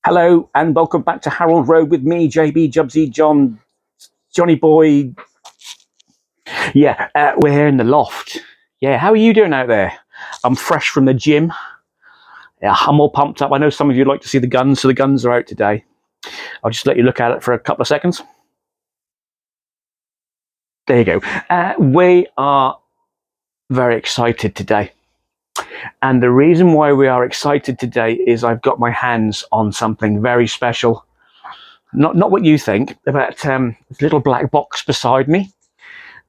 Hello and welcome back to Harold Road with me, JB, Jubsy, John, Johnny Boy. Yeah, we're here in the loft. Yeah, how are you doing out there? I'm fresh from the gym. Yeah, I'm all pumped up. I know some of you like to see the guns, so the guns are out today. I'll just let you look at it for a couple of seconds. There you go. We are very excited today. And the reason why we are excited today is I've got my hands on something very special. Not what you think, but this little black box beside me.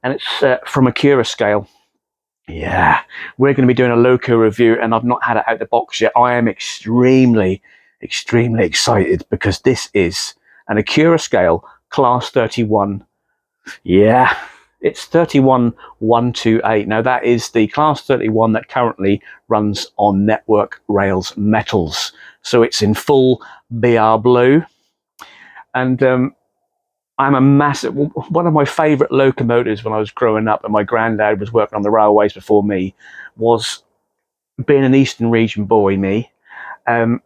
And it's from Accurascale. Yeah, we're going to be doing a loco review, and I've not had it out the box yet. I am extremely excited because this is an Accurascale Class 31. Yeah, it's 31128. Now, that is the Class 31 that currently runs on Network Rails metals. So it's in full BR blue. And I'm a massive, one of my favourite locomotives when I was growing up, and my granddad was working on the railways before me, was being an Eastern region boy, me. I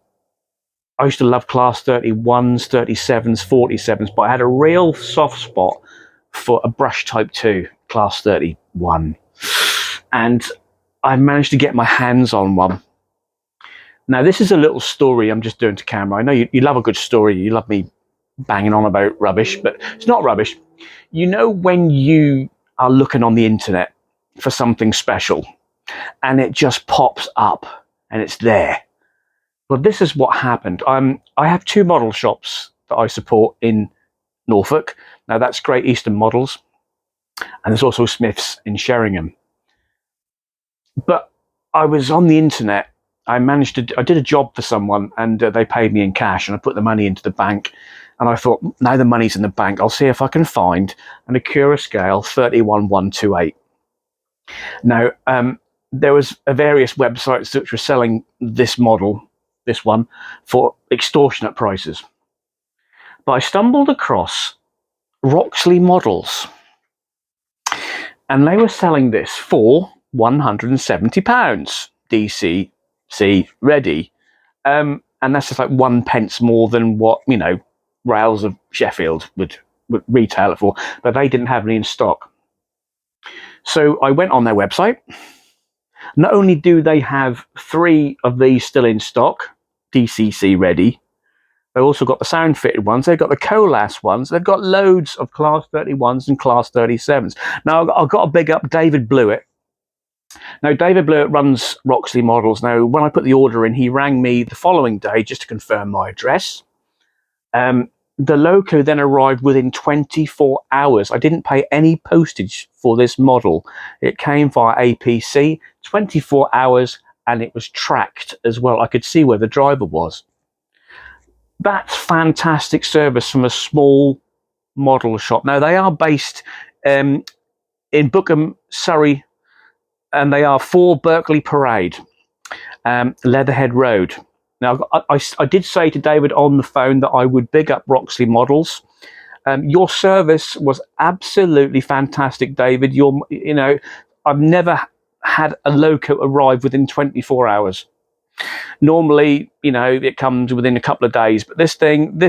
used to love Class 31s, 37s, 47s, but I had a real soft spot for a brush type 2, Class 31. And I managed to get my hands on one. Now, this is a little story I'm just doing to camera. I know you love a good story. You love me banging on about rubbish, but it's not rubbish. You know, when you are looking on the internet for something special and it just pops up and it's there. Well, this is what happened. I have two model shops that I support in Norfolk. Now, that's Great Eastern Models, and there's also Smiths in Sheringham. But I was on the internet. I did a job for someone, and they paid me in cash, and I put the money into the bank. And I thought, now the money's in the bank, I'll see if I can find an Accurascale 31128. Now, there was various websites which were selling this model, this one, for extortionate prices. But I stumbled across Roxley Models, and they were selling this for £170, DCC ready. And that's just like 1 pence more than what, Rails of Sheffield would retail it for, but they didn't have any in stock. So I went on their website. Not only do they have 3 of these still in stock, DCC ready, they've also got the sound fitted ones, they've got the Colas ones, they've got loads of Class 31s and Class 37s. Now, I've got to big up David Blewett. Now, David Blewett runs Roxley Models. Now, when I put the order in, he rang me the following day just to confirm my address. The loco then arrived within 24 hours. I didn't pay any postage for this model. It came via APC, 24 hours, and it was tracked as well. I could see where the driver was. That's fantastic service from a small model shop. Now, they are based in Bookham, Surrey, and they are 4 Berkeley Parade, Leatherhead Road. Now, I did say to David on the phone that I would big up Roxley Models. Your service was absolutely fantastic, David. I've never had a loco arrive within 24 hours. Normally, it comes within a couple of days, but this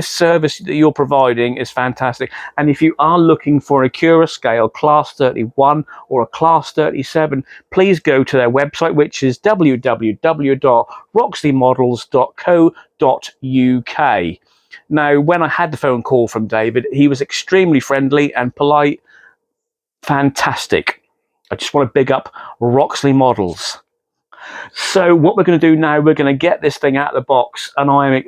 service that you're providing is fantastic. And if you are looking for a Accurascale Class 31 or a Class 37, please go to their website, which is www.roxleymodels.co.uk. Now, when I had the phone call from David, he was extremely friendly and polite. Fantastic. I just want to big up Roxley Models. So what we're going to do now, we're going to get this thing out of the box, and I'm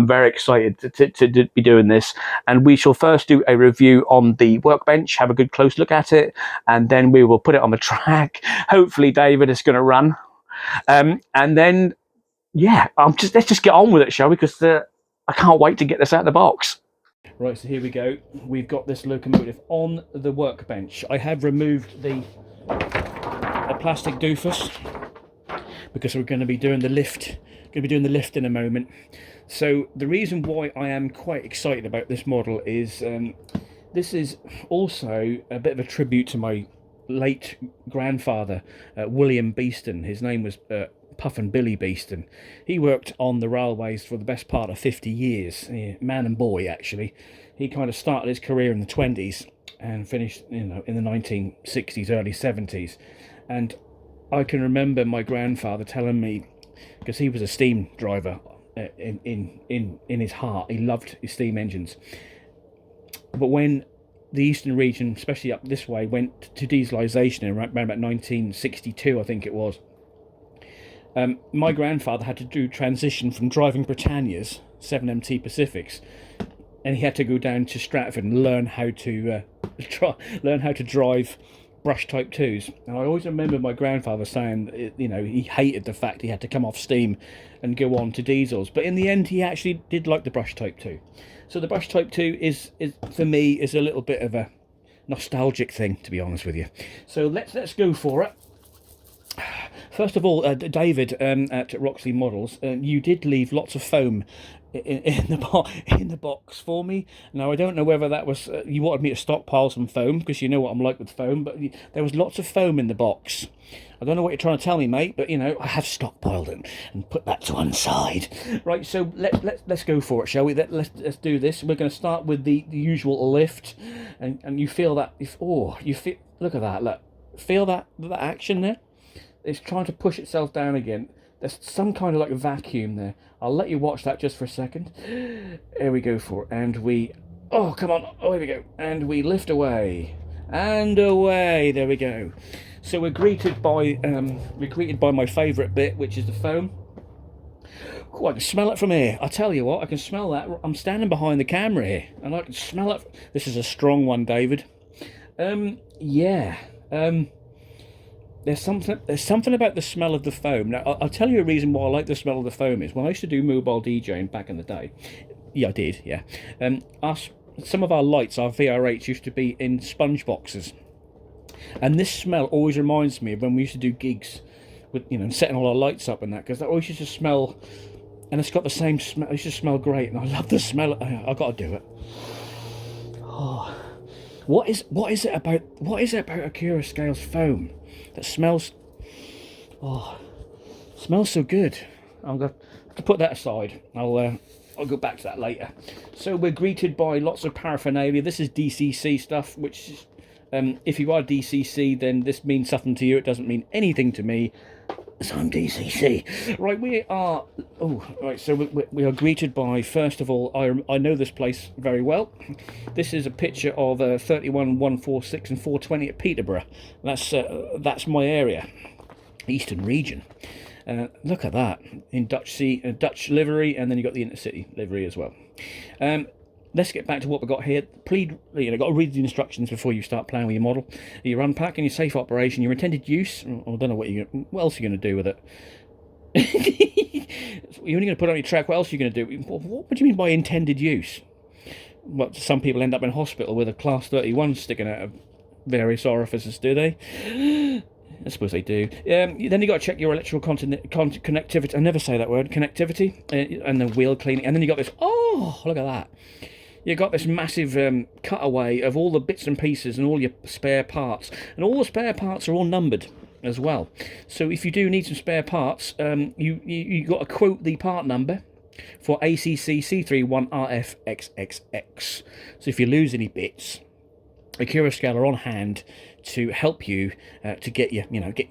very excited to be doing this. And we shall first do a review on the workbench, have a good close look at it, and then we will put it on the track. Hopefully, David is going to run, and then let's just get on with it, shall we? Because I can't wait to get this out of the box. Right, so here we go. We've got this locomotive on the workbench. I have removed a plastic doofus because we're going to be doing the lift. In a moment. So the reason why I am quite excited about this model is this is also a bit of a tribute to my late grandfather, William Beeston. His name was puffin Billy Beast, and he worked on the railways for the best part of 50 years. Man and boy, actually. He kind of started his career in the 20s and finished, in the 1960s, early 70s. And I can remember my grandfather telling me, because he was a steam driver in his heart, he loved his steam engines. But when the eastern region, especially up this way, went to dieselisation in around about 1962, I think it was, my grandfather had to do transition from driving Britannias, 7MT Pacifics, and he had to go down to Stratford and learn how to drive brush type 2s. And I always remember my grandfather saying, he hated the fact he had to come off steam and go on to diesels, but in the end he actually did like the brush type 2. So the brush type 2 is for me is a little bit of a nostalgic thing, to be honest with you. So let's go for it. First of all, David at Roxley Models, you did leave lots of foam in the box for me. Now I don't know whether that was you wanted me to stockpile some foam, because you know what I'm like with foam, but there was lots of foam in the box. I don't know what you're trying to tell me, mate, but I have stockpiled it and put that to one side. Right, so let's go for it, shall we? Let's do this. We're going to start with the usual lift, and you feel that look at that, look, feel that action there. It's trying to push itself down again. There's some kind of like a vacuum there. I'll let you watch that just for a second. Here we go for it. And we... Oh, come on. Oh, here we go. And we lift away. And away. There we go. So we're greeted by my favourite bit, which is the foam. Oh, I can smell it from here. I tell you what, I can smell that. I'm standing behind the camera here, and I can smell it. This is a strong one, David. There's something about the smell of the foam. Now, I'll tell you a reason why I like the smell of the foam is when I used to do mobile DJing back in the day. Yeah, I did, yeah. Some of our lights, our VR8s, used to be in sponge boxes. And this smell always reminds me of when we used to do gigs with, setting all our lights up and that, because that always used to smell, and it's got the same smell. It used to smell great, and I love the smell. I've got to do it. Oh, what is it about Accurascale's foam that smells so good? I'm going to have to put that aside. I'll go back to that later. So we're greeted by lots of paraphernalia. This is DCC stuff, which is, if you are DCC, then this means something to you. It doesn't mean anything to me, so I'm DCC. Right, we are... Oh, right, so we are greeted by, first of all, I know this place very well. This is a picture of 31, 146 and 420 at Peterborough. That's my area, Eastern region. Look at that, in Dutch livery, and then you've got the Intercity livery as well. Let's get back to what we've got here. Please, got to read the instructions before you start playing with your model. Your unpacking, your safe operation, your intended use. I don't know what else you're going to do with it. You're only going to put it on your track. What else are you going to do? What do you mean by intended use? Well, some people end up in hospital with a Class 31 sticking out of various orifices, do they? I suppose they do. Then you got to check your electrical connectivity. I never say that word. Connectivity and the wheel cleaning. And then you got this. Oh, look at that. You got this massive cutaway of all the bits and pieces and all your spare parts, and all the spare parts are all numbered as well. So if you do need some spare parts, you got to quote the part number for ACC C31RFXXX. So if you lose any bits, Accurascale are on hand to help you to get your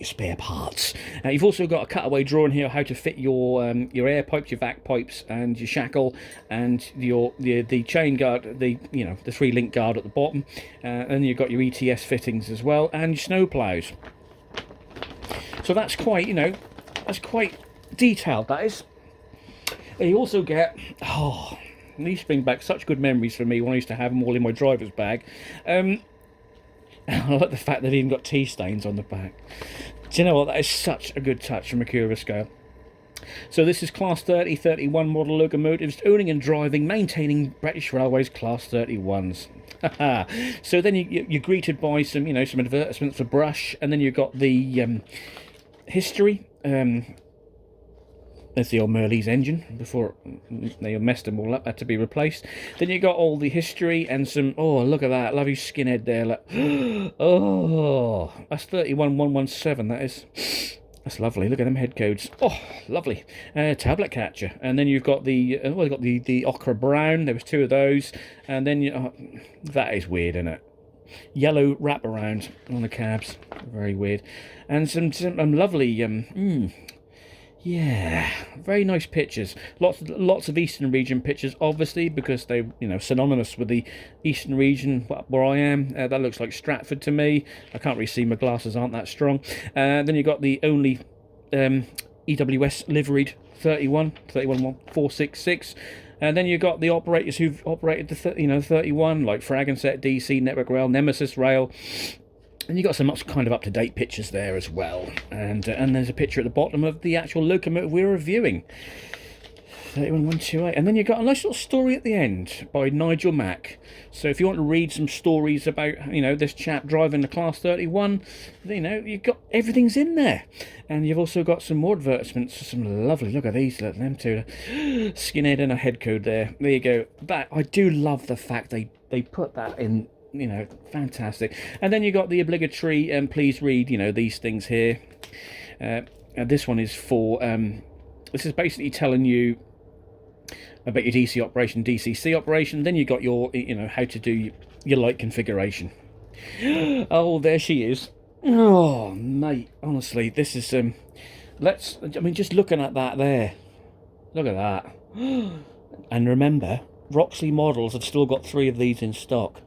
spare parts. You've also got a cutaway drawing here how to fit your air pipes, your vac pipes, and your shackle, and the chain guard, the 3-link guard at the bottom, and you've got your ETS fittings as well, and your snow plows. So that's quite detailed. That is. And you also get these bring back such good memories for me when I used to have them all in my driver's bag. I like the fact they've even got tea stains on the back. Do you know what? That is such a good touch from Accurascale. So this is Class 30, 31 model locomotives, owning and driving, maintaining British Railways Class 31s. So then you're greeted by some advertisements for brush, and then you've got the history. There's the old Merleys engine before they messed them all up, had to be replaced. Then you got all the history and some. Oh, look at that! Lovely skinhead there. Look. Oh, that's 31117. That is. That's lovely. Look at them head codes. Oh, lovely. Tablet catcher, and then you've got the well, got the ochre brown. There was two of those, and then that is weird, isn't it? Yellow wraparound on the cabs, very weird, and some lovely yeah, very nice pictures. Lots of Eastern region pictures, obviously, because they synonymous with the Eastern region where I am. That looks like Stratford to me. I can't really see, my glasses aren't that strong. Then you've got the only EWS liveried 466. And then you've got the operators who've operated the 31, like Fragonset, DC, Network Rail, Nemesis Rail. And you've got some kind of up-to-date pictures there as well. And there's a picture at the bottom of the actual locomotive we're reviewing. 31128. And then you've got a nice little story at the end by Nigel Mack. So if you want to read some stories about, this chap driving the Class 31, you've got everything's in there. And you've also got some more advertisements. Some lovely, look at these, look at them two. Skinhead and a head code there. There you go. That, I do love the fact they put that in. Fantastic. And then you got the obligatory please read these things here. And this one is for this is basically telling you about your DC operation, DCC operation. Then you got your how to do your light configuration. Oh, there she is. Oh mate, honestly, this is just looking at that there, look at that. And remember, Roxley models have still got 3 of these in stock,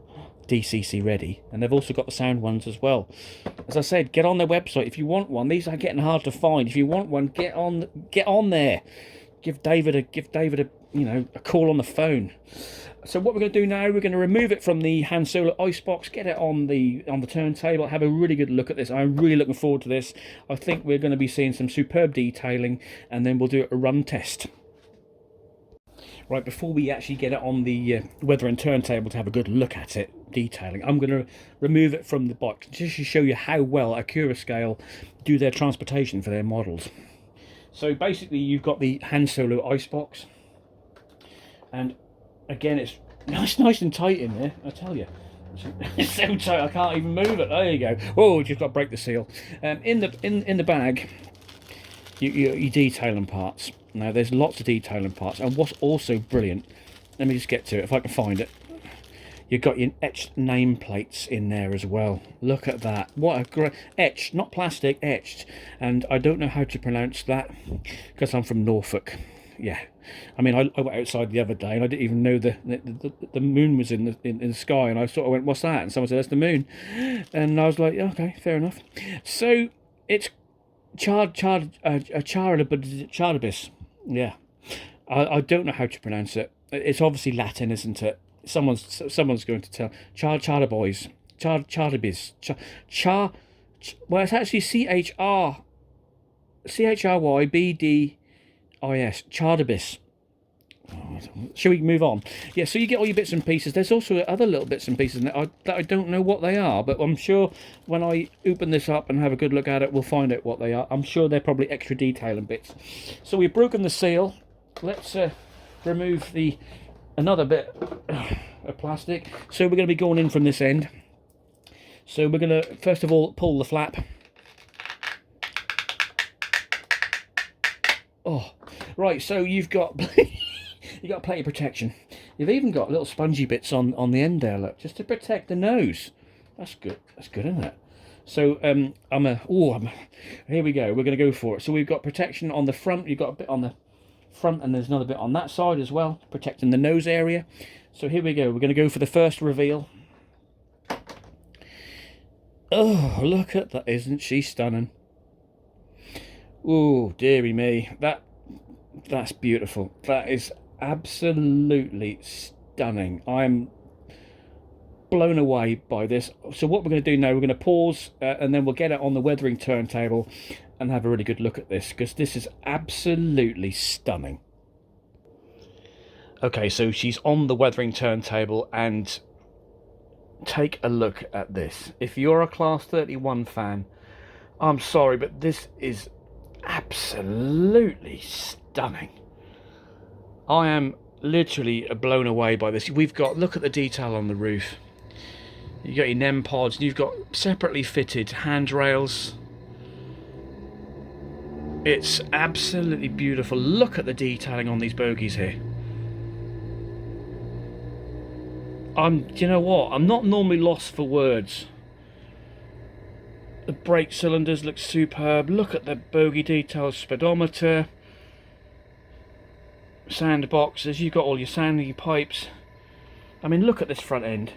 DCC ready, and they've also got the sound ones as well. As I said, get on their website if you want one. These are getting hard to find. If you want one, get on there. Give David a call on the phone. So what we're going to do now, we're going to remove it from the Han Solo icebox, get it on the turntable, have a really good look at this. I'm really looking forward to this. I think we're going to be seeing some superb detailing, and then we'll do a run test. Right, before we actually get it on the weather and turntable to have a good look at it, detailing, I'm going to remove it from the box just to show you how well Accurascale do their transportation for their models. So basically you've got the Han Solo icebox, and again it's nice and tight in there, I tell you. It's so tight I can't even move it. There you go. Whoa, just got to break the seal. In the bag, you detailing parts. Now there's lots of detailing parts, and what's also brilliant, let me just get to it if I can find it, you've got your etched nameplates in there as well. Look at that. What a great etched, not plastic, etched. And I don't know how to pronounce that because I'm from Norfolk. Yeah, I mean, I went outside the other day and I didn't even know the moon was in the sky, and I sort of went, what's that? And someone said, that's the moon. And I was like, okay, fair enough. So it's Charybdis. Yeah, I don't know how to pronounce it. It's obviously Latin, isn't it? Someone's going to tell. Charybdis. Well, it's actually CHRYBDIS. Charybdis. Shall we move on? Yeah, so you get all your bits and pieces. There's also other little bits and pieces that I don't know what they are, but I'm sure when I open this up and have a good look at it, we'll find out what they are. I'm sure they're probably extra detailing bits. So we've broken the seal. Let's remove another bit of plastic. So we're going to be going in from this end. So we're going to first of all pull the flap. Oh, right. So you've got plenty of protection. You've even got little spongy bits on the end there, look, just to protect the nose. That's good. That's good, isn't it? So here we go. We're going to go for it. So we've got protection on the front. You've got a bit on the front, and there's another bit on that side as well, protecting the nose area. So here we go. We're going to go for the first reveal. Oh, look at that. Isn't she stunning? Oh, dearie me. That's beautiful. That is absolutely stunning. I'm blown away by this. So what we're going to do now, we're going to pause and then we'll get it on the weathering turntable and have a really good look at this, because this is absolutely stunning. Okay, so she's on the weathering turntable, and take a look at this. If you're a Class 31 fan, I'm sorry, but this is absolutely stunning. I am literally blown away by this. We've got, look at the detail on the roof. You've got your NEM pods, you've got separately fitted handrails. It's absolutely beautiful. Look at the detailing on these bogies here. Do you know what? I'm not normally lost for words. The brake cylinders look superb. Look at the bogie details, speedometer, sand boxes. You've got all your sanding pipes. I mean, look at this front end.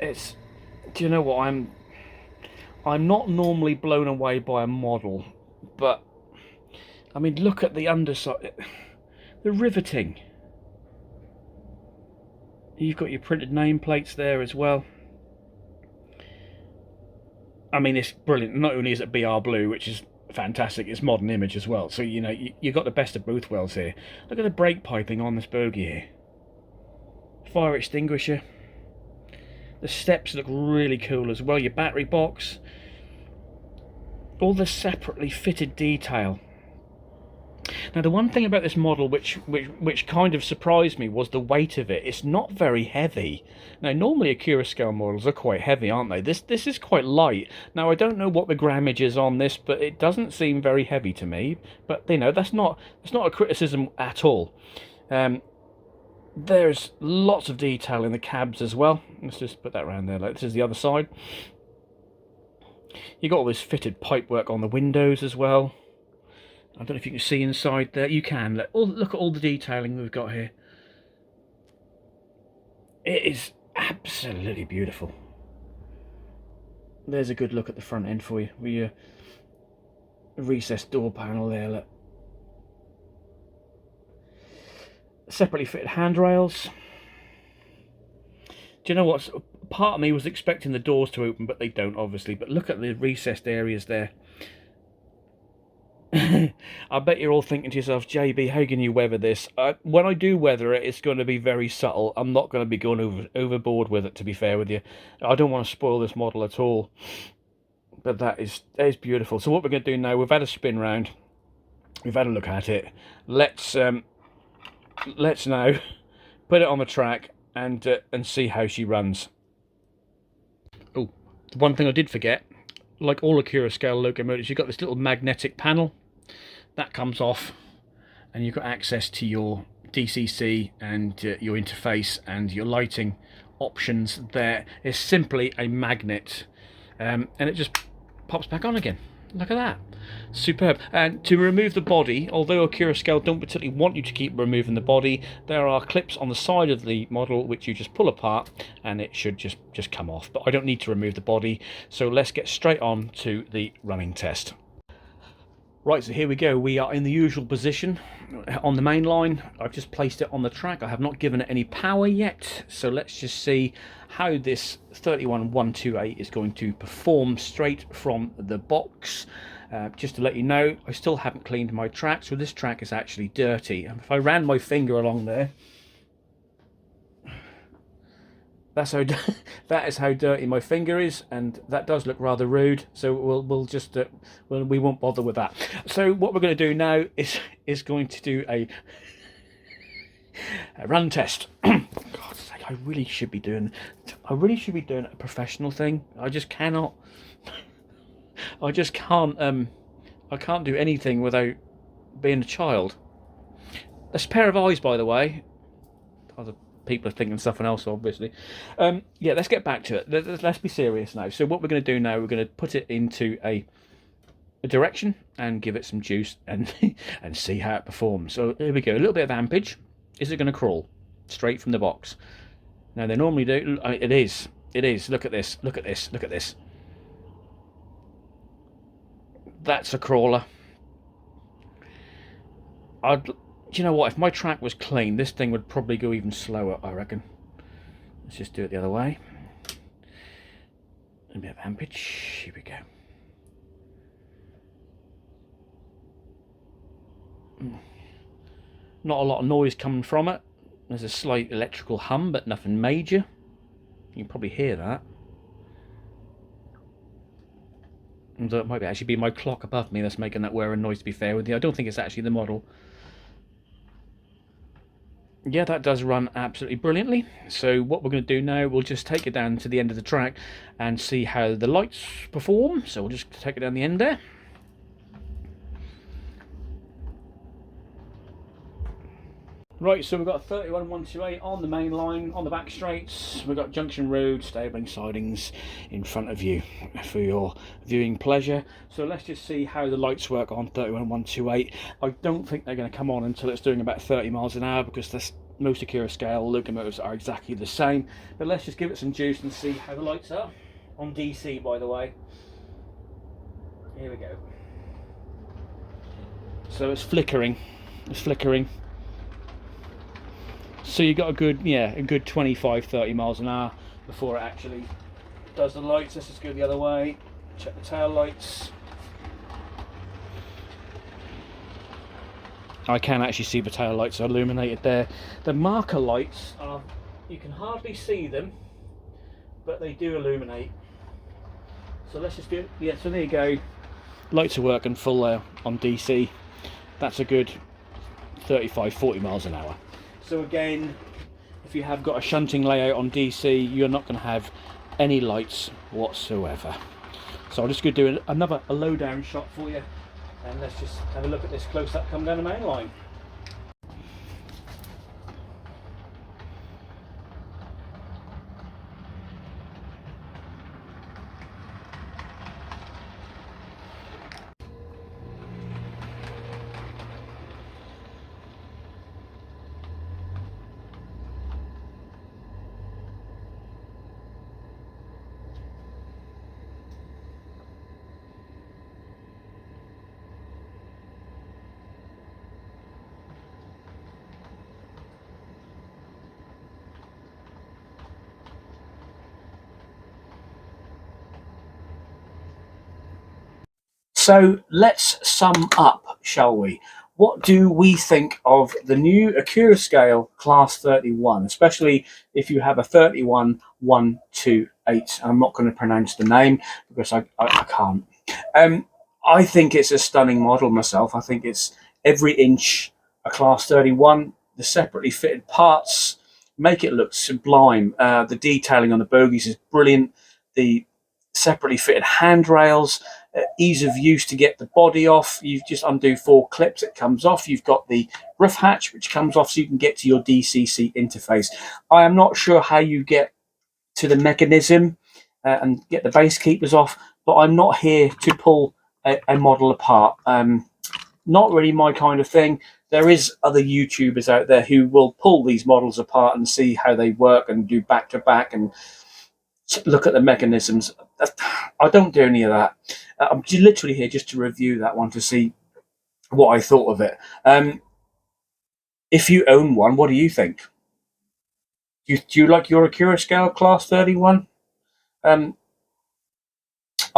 It's, do you know what? I'm not normally blown away by a model, but I mean, look at the underside, the riveting. You've got your printed nameplates there as well. I mean, it's brilliant. Not only is it BR blue, which is fantastic, it's modern image as well. So, you know, you've got the best of both worlds here. Look at the brake piping on this bogie here. Fire extinguisher. The steps look really cool as well. Your battery box. All the separately fitted detail. Now, the one thing about this model which kind of surprised me was the weight of it. It's not very heavy. Now, normally Accurascale models are quite heavy, aren't they? This is quite light. Now, I don't know what the grammage is on this, but it doesn't seem very heavy to me. But, you know, that's not a criticism at all. There's lots of detail in the cabs as well. Let's just put that around there. Like, this is the other side. You got all this fitted pipework on the windows as well. I don't know if you can see inside there. You can. Look at all the detailing we've got here. It is absolutely beautiful. There's a good look at the front end for you. With your recessed door panel there. Look. Separately fitted handrails. Do you know what? Part of me was expecting the doors to open, but they don't, obviously. But look at the recessed areas there. I bet you're all thinking to yourself, JB, how can you weather this? When I do weather it, it's going to be very subtle. I'm not going to be going overboard with it, to be fair with you. I don't want to spoil this model at all. But that is beautiful. So what we're going to do now, we've had a spin round. We've had a look at it. Let's now put it on the track and see how she runs. Oh, the one thing I did forget, like all Accurascale locomotives, you've got this little magnetic panel. That comes off, and you've got access to your DCC and your interface and your lighting options there. It's simply a magnet, and it just pops back on again. Look at that. Superb. And to remove the body, although Accurascale don't particularly want you to keep removing the body, there are clips on the side of the model which you just pull apart and it should just come off. But I don't need to remove the body, so let's get straight on to the running test. Right, so here we go. We are in the usual position on the main line. I've just placed it on the track. I have not given it any power yet. So let's just see how this 31128 is going to perform straight from the box. Just to let you know, I still haven't cleaned my track, so this track is actually dirty. And if I ran my finger along there, that is how dirty my finger is, and that does look rather rude. So we'll just we won't bother with that. So what we're going to do now is going to do a run test. God's sake, I really should be doing a professional thing. I just cannot. I just can't. I can't do anything without being a child. This pair of eyes, by the way. Other people are thinking something else, obviously. Yeah, let's get back to it. Let's be serious now. So what we're going to do now, we're going to put it into a direction and give it some juice and and see how it performs. So here we go. A little bit of ampage. Is it going to crawl straight from the box? Now they normally do. It is. It is. Look at this. Look at this. Look at this. That's a crawler. Do you know what? If my track was clean, this thing would probably go even slower, I reckon. Let's just do it the other way. A bit of ampage. Here we go. Not a lot of noise coming from it. There's a slight electrical hum, but nothing major. You can probably hear that. And it might actually be my clock above me that's making that whirring noise, to be fair with you. I don't think it's actually the model. Yeah, that does run absolutely brilliantly. So what we're going to do now, we'll just take it down to the end of the track and see how the lights perform. So we'll just take it down the end there. Right, so we've got 31128 on the main line, on the back straights. We've got junction road, stabling sidings in front of you for your viewing pleasure. So let's just see how the lights work on 31128. I don't think they're going to come on until it's doing about 30 miles an hour, because most Accurascale locomotives are exactly the same. But let's just give it some juice and see how the lights are. On DC, by the way. Here we go. So it's flickering. It's flickering. So you got a good 25-30 miles an hour before it actually does the lights. Let's just go the other way. Check the tail lights. I can actually see the tail lights are illuminated there. The marker lights are, you can hardly see them, but they do illuminate. So let's just do, so there you go. Lights are working full there on DC. That's a good 35-40 miles an hour. So again, if you have got a shunting layout on DC, you're not going to have any lights whatsoever. So I'm just going to do a low down shot for you, and let's just have a look at this close up come down the main line. So let's sum up, shall we? What do we think of the new Accurascale Class 31, especially if you have a 31128? I'm not going to pronounce the name because I can't. I think it's a stunning model myself. I think it's every inch a Class 31. The separately fitted parts make it look sublime. The detailing on the bogies is brilliant. The separately fitted handrails, ease of use to get the body off. You just undo 4 clips, it comes off. You've got the roof hatch which comes off so you can get to your DCC interface. I am not sure how you get to the mechanism and get the base keepers off, but I'm not here to pull a model apart. Not really my kind of thing. There is other YouTubers out there who will pull these models apart and see how they work and do back to back and look at the mechanisms. I don't do any of that. I'm literally here just to review that one to see what I thought of it. If you own one, what do you think? Do you like your Accurascale Class 31? I'm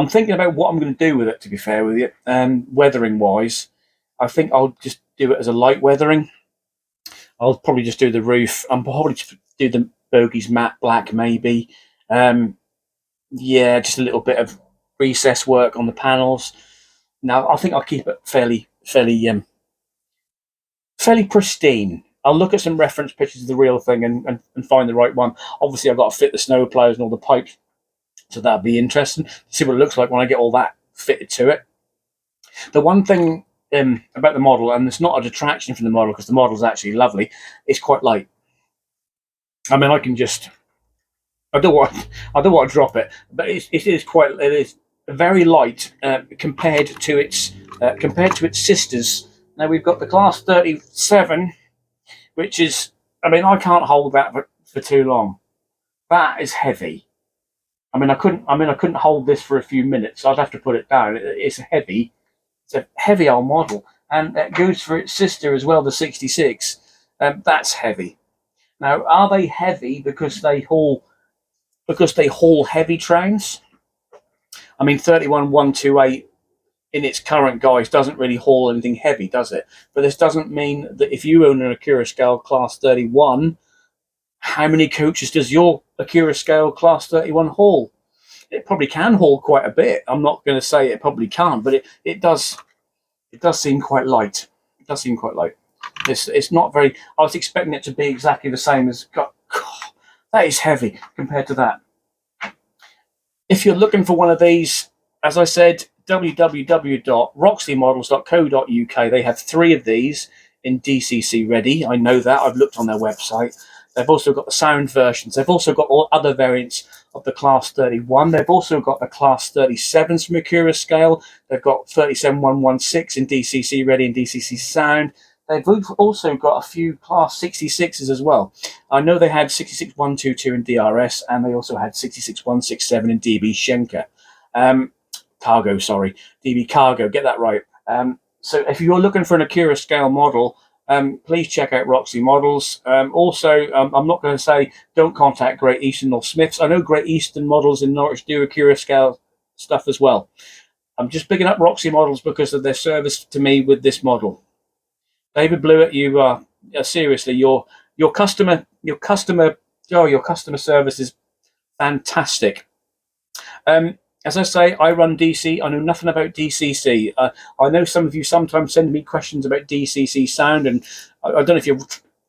thinking about what I'm going to do with it, to be fair with you. Weathering wise, I think I'll just do it as a light weathering. I'll probably just do the roof. I'm probably just do the bogies matte black, maybe. Yeah, just a little bit of recess work on the panels. Now, I think I'll keep it fairly pristine. I'll look at some reference pictures of the real thing and find the right one. Obviously, I've got to fit the snow plows and all the pipes, so that'll be interesting to see what it looks like when I get all that fitted to it. The one thing about the model, and it's not a detraction from the model because the model's actually lovely, it's quite light. I mean, I don't want to drop it, but it is very light compared to its sisters. Now we've got the Class 37, which is, I mean, I can't hold that for too long. That is heavy. I couldn't hold this for a few minutes. I'd have to put it down. It's heavy. It's a heavy old model, and that goes for its sister as well, the 66. That's heavy. Now, are they heavy because they haul heavy trains? I mean, 31128 in its current guise doesn't really haul anything heavy, does it? But this doesn't mean that if you own an Accurascale Class 31, how many coaches does your Accurascale Class 31 haul? It probably can haul quite a bit. I'm not going to say it probably can't, but it does seem quite light. It does seem quite light. It's not very. I was expecting it to be exactly the same as. God, that is heavy compared to that. If you're looking for one of these, as I said, www.roxleymodels.co.uk. They have 3 of these in DCC ready. I know that. I've looked on their website. They've also got the sound versions. They've also got all other variants of the Class 31. They've also got the Class 37s from Accurascale. They've got 37116 in DCC ready and DCC sound. They've also got a few Class 66s as well. I know they had 66122 in DRS, and they also had 66167 in DB Schenker. Cargo, sorry. DB Cargo, get that right. So if you're looking for an Accurascale model, please check out Roxy Models. Also, I'm not going to say don't contact Great Eastern or Smiths. I know Great Eastern Models in Norwich do Accurascale stuff as well. I'm just picking up Roxy Models because of their service to me with this model. David Blewett, you seriously, your customer service is fantastic. As I say, I run DC. I know nothing about DCC. I know some of you sometimes send me questions about DCC sound, and I don't know if you're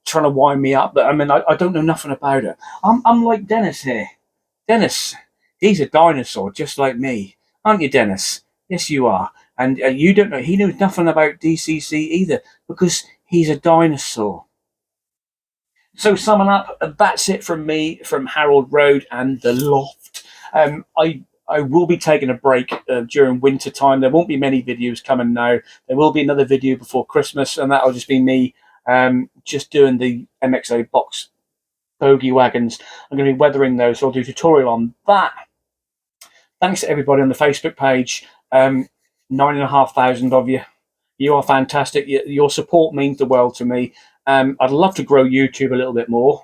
trying to wind me up, but I mean, I don't know nothing about it. I'm like Dennis here. Dennis, he's a dinosaur just like me, aren't you, Dennis? Yes, you are. And you don't know. He knows nothing about DCC either because he's a dinosaur. So summing up, that's it from me, from Harold Road and the Loft. I will be taking a break during winter time. There won't be many videos coming now. There will be another video before Christmas, and that'll just be me just doing the MXA box bogey wagons. I'm going to be weathering those, so I'll do a tutorial on that. Thanks to everybody on the Facebook page. 9,500 of you. You are fantastic. Your support means the world to me. I'd love to grow YouTube a little bit more.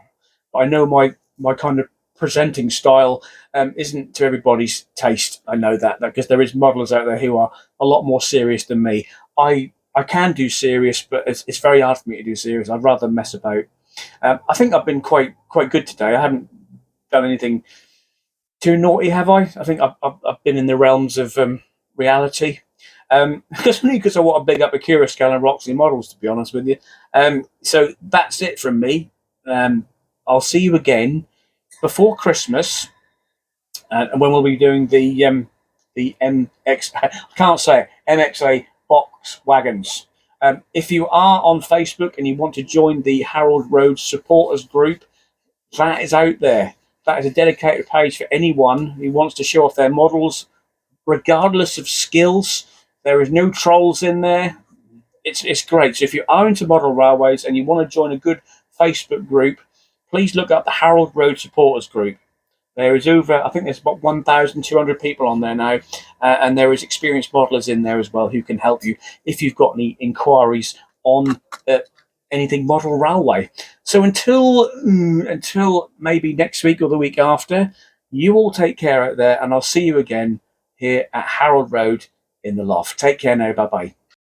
I know my kind of presenting style isn't to everybody's taste. I know that because there is modelers out there who are a lot more serious than me. I can do serious, but it's very hard for me to do serious. I'd rather mess about. I think I've been quite good today. I haven't done anything too naughty, have I? I think I've been in the realms of reality. Because I want to big up Accurascale and Roxy Models, to be honest with you. So that's it from me. I'll see you again before Christmas, and when we'll be doing the MXA box wagons. If you are on Facebook and you want to join the Harold Road supporters group, that is out there. That is a dedicated page for anyone who wants to show off their models, regardless of skills. There is no trolls in there. It's great. So if you are into model railways and you want to join a good Facebook group, please look up the Harold Road supporters group. There is I think there's about 1,200 people on there now, and there is experienced modelers in there as well who can help you if you've got any inquiries on anything model railway. So until maybe next week or the week after, you all take care out there, and I'll see you again here at Harold Road in the Loft. Take care now. Bye-bye.